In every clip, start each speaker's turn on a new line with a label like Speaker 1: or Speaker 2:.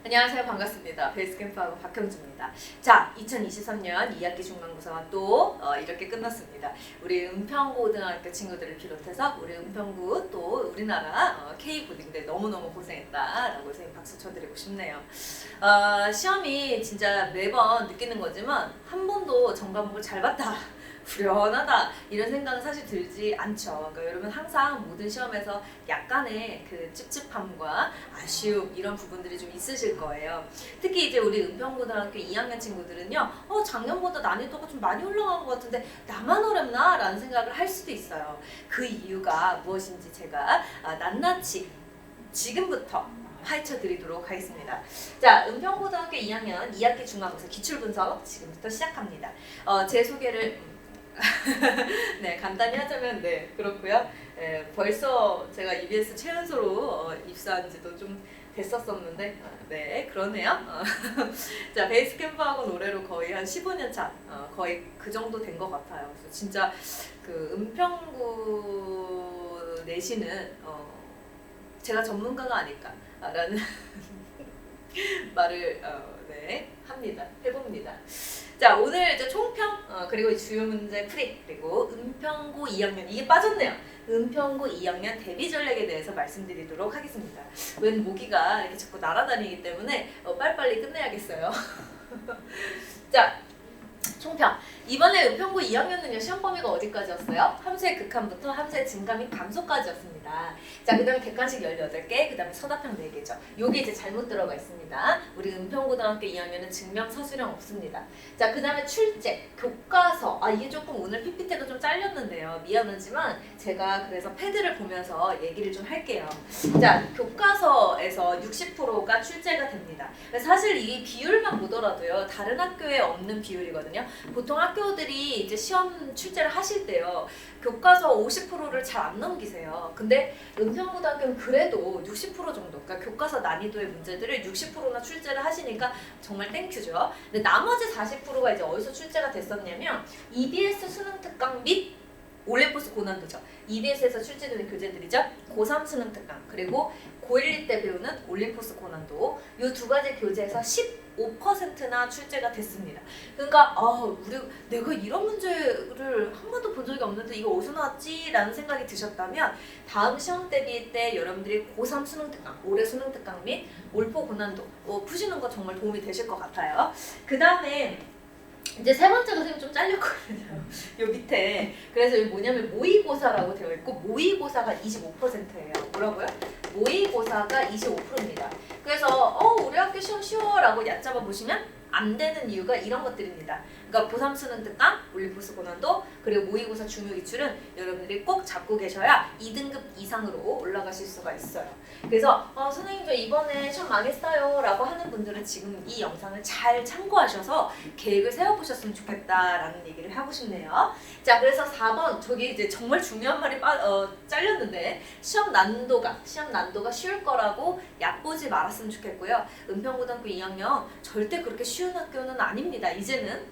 Speaker 1: 안녕하세요. 반갑습니다. 베이스캠프하고 박형주입니다. 자, 2023년 2학기 중간고사가 또 이렇게 끝났습니다. 우리 은평고등학교 친구들을 비롯해서 우리 은평구 또 우리나라 K고딩들 너무너무 고생했다라고 박수 쳐드리고 싶네요. 시험이 진짜 매번 느끼는 거지만 한 번도 전 과목을 잘 봤다, 불연하다 이런 생각은 사실 들지 않죠. 그러니까 여러분 항상 모든 시험에서 약간의 그 찝찝함과 아쉬움 이런 부분들이 좀 있으실 거예요. 특히 이제 우리 은평고등학교 2학년 친구들은요, 작년보다 난이도가 좀 많이 올라간 것 같은데 나만 어렵나? 라는 생각을 할 수도 있어요. 그 이유가 무엇인지 제가 낱낱이 지금부터 파헤쳐 드리도록 하겠습니다. 자, 은평고등학교 2학년 2학기 중간고사 기출분석 지금부터 시작합니다. 제 소개를 네, 간단히 하자면 네, 그렇고요. 벌써 제가 EBS 최연소로 입사한 지도 좀 됐었었는데 네, 그러네요. 자, 베이스캠프하고 노래로 거의 한 15년 차 거의 그 정도 된 것 같아요. 그래서 진짜 그 은평구 내시는 제가 전문가가 아닐까라는 말을 네, 해봅니다. 자, 오늘 이제 총평 그리고 주요 문제 풀이 그리고 은평고 2학년 이게 빠졌네요. 은평고 2학년 대비 전략에 대해서 말씀드리도록 하겠습니다. 웬 모기가 이렇게 자꾸 날아다니기 때문에 빨리빨리 끝내야겠어요. 자, 총평. 이번에 은평고 2학년은요 시험 범위가 어디까지였어요? 함수의 극한부터 함수의 증가 및 감소까지였습니다. 자, 그 다음에 객관식 18개, 그 다음에 서답형 4개죠. 요게 이제 잘못 들어가 있습니다. 우리 은평고등학교 2학년은 증명서술형 없습니다. 자, 그 다음에 출제, 교과서. 이게 조금 오늘 PPT가 좀 잘렸는데요. 미안하지만 제가 그래서 패드를 보면서 얘기를 좀 할게요. 자, 교과서에서 60%가 출제가 됩니다. 사실 이 비율만 보더라도요 다른 학교에 없는 비율이거든요. 보통 학교들이 이제 시험 출제를 하실 때요 교과서 50%를 잘 안 넘기세요. 근데 은평고등학교는 그래도 60% 정도, 그러니까 교과서 난이도의 문제들을 60%나 출제를 하시니까 정말 땡큐죠. 근데 나머지 40%가 이제 어디서 출제가 됐었냐면 EBS 수능 특강 및 올림포스 고난도죠. EBS에서 출제되는 교재들이죠. 고3 수능 특강 그리고 고1, 2 때 배우는 올림포스 고난도 이 두 가지 교재에서 15%나 출제가 됐습니다. 그러니까 내가 이런 문제를 한 번도 본 적이 없는데 이거 어디서 나왔지? 라는 생각이 드셨다면 다음 시험 대비 때 여러분들이 고3 수능 특강, 올해 수능 특강 및 올포 고난도 푸시는 거 정말 도움이 되실 것 같아요. 그 다음에 이제 세 번째가 선생님 좀 잘렸거든요. 요 밑에. 그래서 여기 뭐냐면 모의고사라고 되어 있고 모의고사가 25%예요. 뭐라고요? 모의고사가 25%입니다. 그래서 우리 학교 시험 쉬워라고 얕잡아 보시면 안 되는 이유가 이런 것들입니다. 그러니까 고3 수능 특강, 올림포스 고난도, 그리고 모의고사 중요 기출은 여러분들이 꼭 잡고 계셔야 2등급 이상으로 올라가실 수가 있어요. 그래서 선생님 저 이번에 시험 망했어요 라고 하는 분들은 지금 이 영상을 잘 참고하셔서 계획을 세워보셨으면 좋겠다라는 얘기를 하고 싶네요. 자, 그래서 4번 저기 이제 정말 중요한 말이 잘렸는데 시험 난도가 쉬울 거라고 얕보지 말았으면 좋겠고요. 은평고등학교 2학년 절대 그렇게 쉬운 학교는 아닙니다. 이제는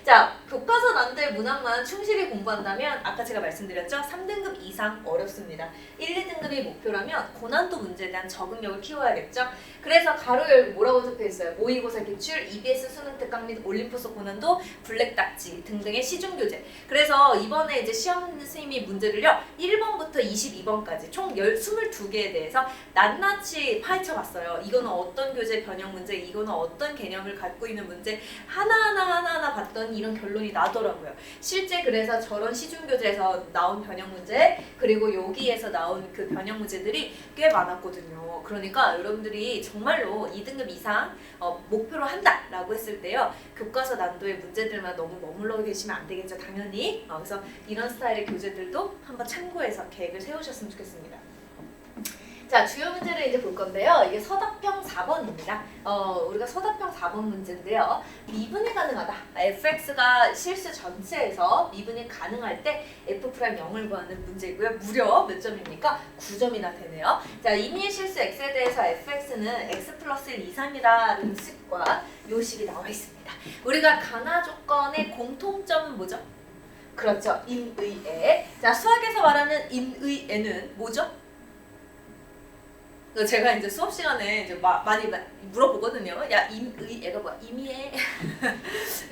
Speaker 1: 자, 교과서 난들 문항만 충실히 공부한다면 아까 제가 말씀드렸죠? 3등급 이상 어렵습니다. 1, 2등급이 목표라면 고난도 문제에 대한 적응력을 키워야겠죠? 그래서 가로 열고 뭐라고 적혀있어요? 모의고사 기출, EBS 수능 특강 및 올림포스 고난도, 블랙딱지 등등의 시중교재. 그래서 이번에 이제 시험 선생님이 문제를요 1번부터 22번까지 총 22개에 대해서 낱낱이 파헤쳐봤어요. 이거는 어떤 교재 변형 문제, 이거는 어떤 개념을 갖고 있는 문제 하나하나 봤더니 이런 결론이 나더라고요. 실제 그래서 저런 시중교재에서 나온 변형 문제 그리고 여기에서 나온 그 변형 문제들이 꽤 많았거든요. 그러니까 여러분들이 정말로 2등급 이상 목표로 한다라고 했을 때요 교과서 난도의 문제들만 너무 머물러 계시면 안 되겠죠. 당연히. 그래서 이런 스타일의 교재들도 한번 참고해서 계획을 세우셨으면 좋겠습니다. 자, 주요 문제를 이제 볼 건데요. 이게 서답형 4번입니다. 우리가 서답형 4번 문제인데요. 미분이 가능하다. fx가 실수 전체에서 미분이 가능할 때 f'0을 구하는 문제이고요. 무려 몇 점입니까? 9점이나 되네요. 자, 임의의 실수 x에 대해서 fx는 x 플러스 1 이상이라는 식과 요 식이 나와 있습니다. 우리가 가나 조건의 공통점은 뭐죠? 그렇죠. 인의에. 자, 수학에서 말하는 인의에는 뭐죠? 그래서 제가 이제 수업 시간에 이제 많이 물어보거든요. 야, 애가 뭐야? 임의애?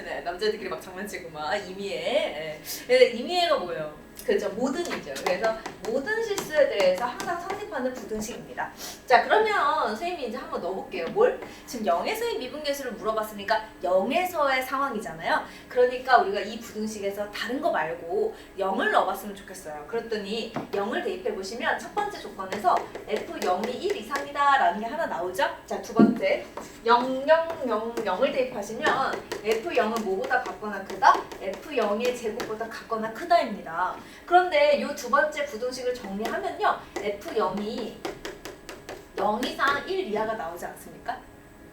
Speaker 1: 네, 남자들끼리 막 장난치고 막 임의애. 네. 임의애가 뭐예요? 그렇죠. 모든이죠. 그래서 모든 실수에 대해서 항상 성립하는 부등식입니다. 자, 그러면 선생님이 이제 한번 넣어볼게요. 뭘? 지금 0에서의 미분계수를 물어봤으니까 0에서의 상황이잖아요. 그러니까 우리가 이 부등식에서 다른 거 말고 0을 넣어봤으면 좋겠어요. 그랬더니 0을 대입해보시면 첫 번째 조건에서 F0이 1 이상이다 라는 게 하나 나오죠? 자, 두 번째 0, 0, 0, 0을 대입하시면 F0은 뭐보다 같거나 크다? F0의 제곱보다 같거나 크다입니다. 그런데 이 두 번째 부등식을 정리하면요. F0이 0 이상 1 이하가 나오지 않습니까?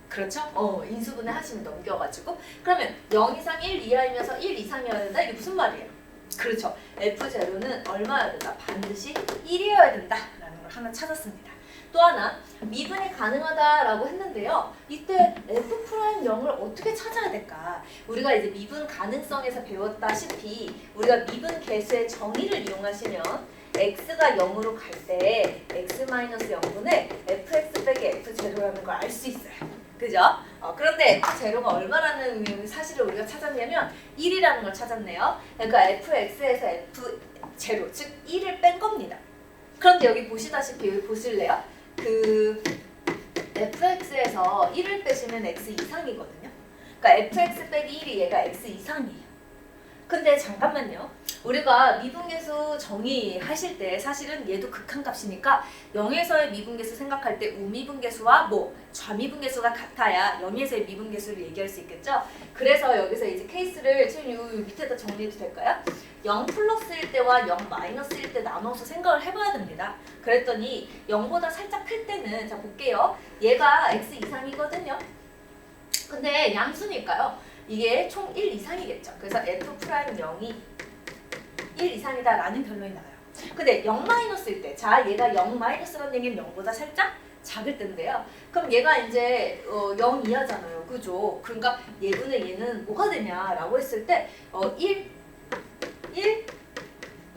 Speaker 1: 그렇죠? 인수분해 하시면 넘겨가지고 그러면 0 이상 1 이하이면서 1 이상이어야 된다? 이게 무슨 말이에요? 그렇죠. F0는 얼마여야 된다? 반드시 1이어야 된다라는 걸 하나 찾았습니다. 또 하나 미분이 가능하다라고 했는데요. 이때 F'0을 어떻게 찾아야 될까? 우리가 이제 미분 가능성에서 배웠다시피 우리가 미분 계수의 정의를 이용하시면 x가 0으로 갈 때 x-0분의 fx 빼기 f0라는 걸 알 수 있어요. 그죠? 그런데 f0가 얼마라는 사실을 우리가 찾았냐면 1이라는 걸 찾았네요. 그러니까 fx에서 f0, 즉 1을 뺀 겁니다. 그런데 여기 보시다시피 여기 보실래요? 그 fx에서 1을 빼시면 x 이상이거든요. 그러니까 fx 빼기 1이 얘가 x 이상이에요. 근데 잠깐만요. 우리가 미분계수 정의하실 때 사실은 얘도 극한값이니까 0에서의 미분계수 생각할 때 우미분계수와 좌미분계수가 같아야 0에서의 미분계수를 얘기할 수 있겠죠? 그래서 여기서 이제 케이스를 지금 요 밑에다 정리해도 될까요? 0 플러스일 때와 0 마이너스일 때 나눠서 생각을 해봐야 됩니다. 그랬더니 0보다 살짝 클 때는 자 볼게요. 얘가 x 이상이거든요. 근데 양수니까요. 이게 총 1 이상이겠죠. 그래서 F'0이 1 이상이다 라는 결론이 나와요. 근데 0 마이너스일 때, 자 얘가 0 마이너스라는 얘기는 0보다 살짝 작을 때인데요. 그럼 얘가 이제 0 이하잖아요. 그죠? 그러니까 얘분의 얘는 뭐가 되냐라고 했을 때 1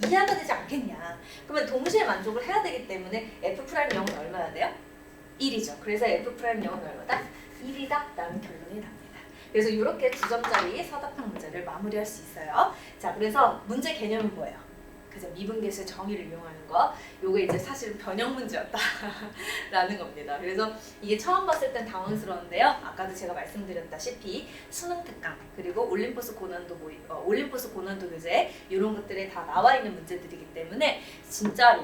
Speaker 1: 이하가 되지 않겠냐. 그러면 동시에 만족을 해야 되기 때문에 F'0은 얼마나 돼요? 1이죠. 그래서 F'0은 얼마다? 1이다 라는 결론이 납니다. 그래서 이렇게 2점짜리 서답형 문제를 마무리할 수 있어요. 자, 그래서 문제 개념은 뭐예요? 그죠? 미분계수의 정의를 이용하는 거. 요게 이제 사실은 변형 문제였다라는 겁니다. 그래서 이게 처음 봤을 땐 당황스러운데요. 아까도 제가 말씀드렸다시피 수능 특강 그리고 올림포스 고난도 올림포스 고난도 교재 이런 것들에 다 나와 있는 문제들이기 때문에 진짜로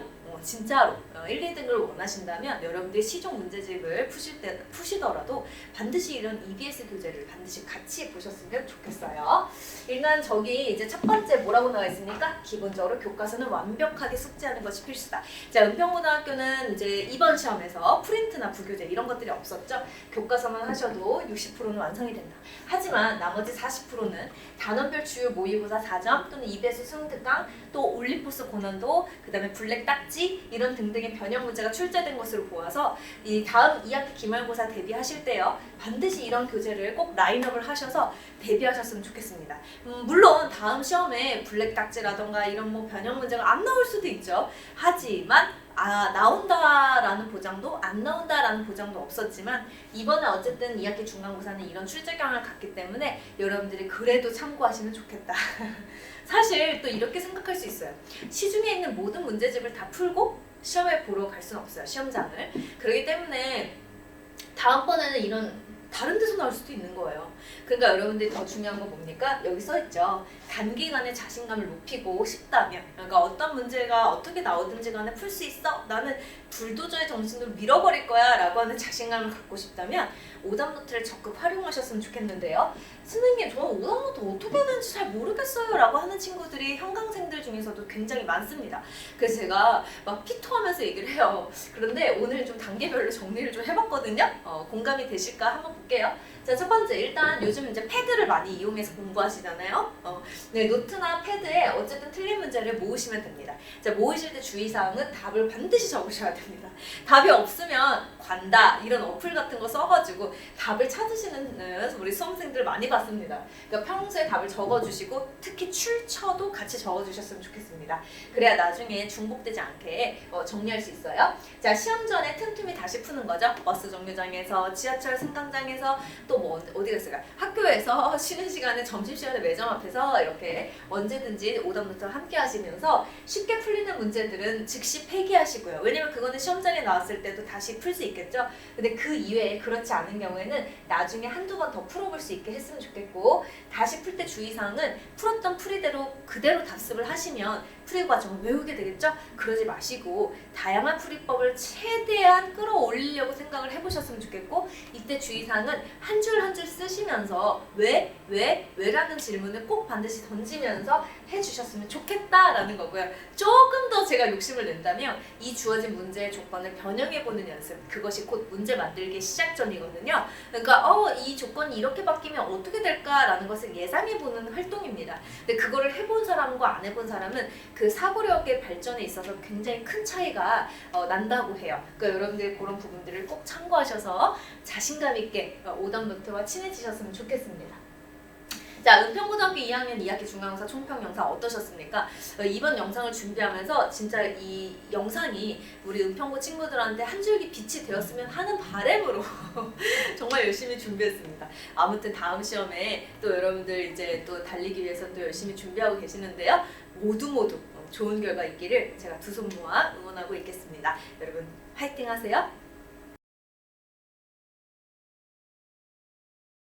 Speaker 1: 1, 2등을 원하신다면 여러분들이 시종 문제집을 푸시더라도 반드시 이런 EBS 교재를 반드시 같이 보셨으면 좋겠어요. 일단 저기 이제 첫 번째 뭐라고 나와 있습니까? 기본적으로 교과서는 완벽하게 숙지하는 것이 필수다. 자, 은평고등학교는 이제 이번 시험에서 프린트나 부교재 이런 것들이 없었죠. 교과서만 하셔도 60%는 완성이 된다. 하지만 나머지 40%는 단원별 주요 모의고사 4점 또는 EBS 수능 특강 또 올림포스 고난도 그다음에 블랙 딱지 이런 등등의 변형 문제가 출제된 것으로 보아서 이 다음 2학기 기말고사 대비하실 때요 반드시 이런 교재를 꼭 라인업을 하셔서 대비하셨으면 좋겠습니다. 물론 다음 시험에 블랙 딱지라던가 이런 변형 문제가 안 나올 수도 있죠. 하지만 나온다라는 보장도 안 나온다라는 보장도 없었지만 이번에 어쨌든 2학기 중간고사는 이런 출제 경향을 갖기 때문에 여러분들이 그래도 참고하시면 좋겠다. 사실 또 이렇게 생각할 수 있어요. 시중에 있는 모든 문제집을 다 풀고 시험에 보러 갈 수는 없어요. 시험장을. 그렇기 때문에 다음번에는 이런 다른 데서 나올 수도 있는 거예요. 그러니까 여러분들이 더 중요한 건 뭡니까? 여기 써있죠. 단기간에 자신감을 높이고 싶다면 그러니까 어떤 문제가 어떻게 나오든지 간에 풀 수 있어. 나는 불도저의 정신으로 밀어버릴 거야 라고 하는 자신감을 갖고 싶다면 오답노트를 적극 활용하셨으면 좋겠는데요. 선생님 저는 오답노트 어떻게 해야 되는지 잘 모르겠어요 라고 하는 친구들이 현강생들 중에서도 굉장히 많습니다. 그래서 제가 막 피토하면서 얘기를 해요. 그런데 오늘 좀 단계별로 정리를 좀 해봤거든요. 공감이 되실까 한번 볼게요. 자, 첫 번째 일단 요즘 이제 패드를 많이 이용해서 공부하시잖아요. 네, 노트나 패드에 어쨌든 틀린 문제를 모으시면 됩니다. 자, 모으실 때 주의사항은 답을 반드시 적으셔야 됩니다. 답이 없으면 관다 이런 어플 같은 거 써가지고 답을 찾으시는 우리 수험생들 많이 봤습니다. 그러니까 평소에 답을 적어주시고 특히 출처도 같이 적어주셨으면 좋겠습니다. 그래야 나중에 중복되지 않게 정리할 수 있어요. 자, 시험 전에 틈틈이 다시 푸는 거죠. 버스 정류장에서, 지하철 승강장에서, 또 뭐 어디가 있을까? 학교에서 쉬는 시간에, 점심시간에 매점 앞에서 이렇게 언제든지 오답노트와 함께 하시면서 쉽게 풀리는 문제들은 즉시 폐기하시고요. 왜냐면 그거는 시험장에 나왔을 때도 다시 풀 수 있겠죠. 근데 그 이외에 그렇지 않은 경우에는 나중에 한두 번 더 풀어볼 수 있게 했으면 좋겠고, 다시 풀 때 주의사항은 풀었던 풀이대로 그대로 답습을 하시면 풀이 과정을 외우게 되겠죠? 그러지 마시고 다양한 풀이법을 최대한 끌어올리려고 생각을 해보셨으면 좋겠고, 이때 주의사항은 한 줄 한 줄 쓰시면서 왜라는 질문을 꼭 반드시 던지면서 해주셨으면 좋겠다라는 거고요. 조금 더 제가 욕심을 낸다면 이 주어진 문제의 조건을 변형해보는 연습, 그것이 곧 문제 만들기 시작점이거든요. 그러니까 이 조건이 이렇게 바뀌면 어떻게 될까라는 것을 예상해보는 활동입니다. 근데 그거를 해본 사람과 안 해본 사람은 그 사고력의 발전에 있어서 굉장히 큰 차이가 난다고 해요. 그러니까 여러분들 그런 부분들을 꼭 참고하셔서 자신감 있게 오답노트와 친해지셨으면 좋겠습니다. 자, 은평고등학교 2학년 2학기 중간고사 총평 영상 어떠셨습니까? 이번 영상을 준비하면서 진짜 이 영상이 우리 은평고 친구들한테 한 줄기 빛이 되었으면 하는 바람으로 정말 열심히 준비했습니다. 아무튼 다음 시험에 또 여러분들 이제 또 달리기 위해서 또 열심히 준비하고 계시는데요. 모두 좋은 결과 있기를 제가 두 손 모아 응원하고 있겠습니다. 여러분 화이팅 하세요.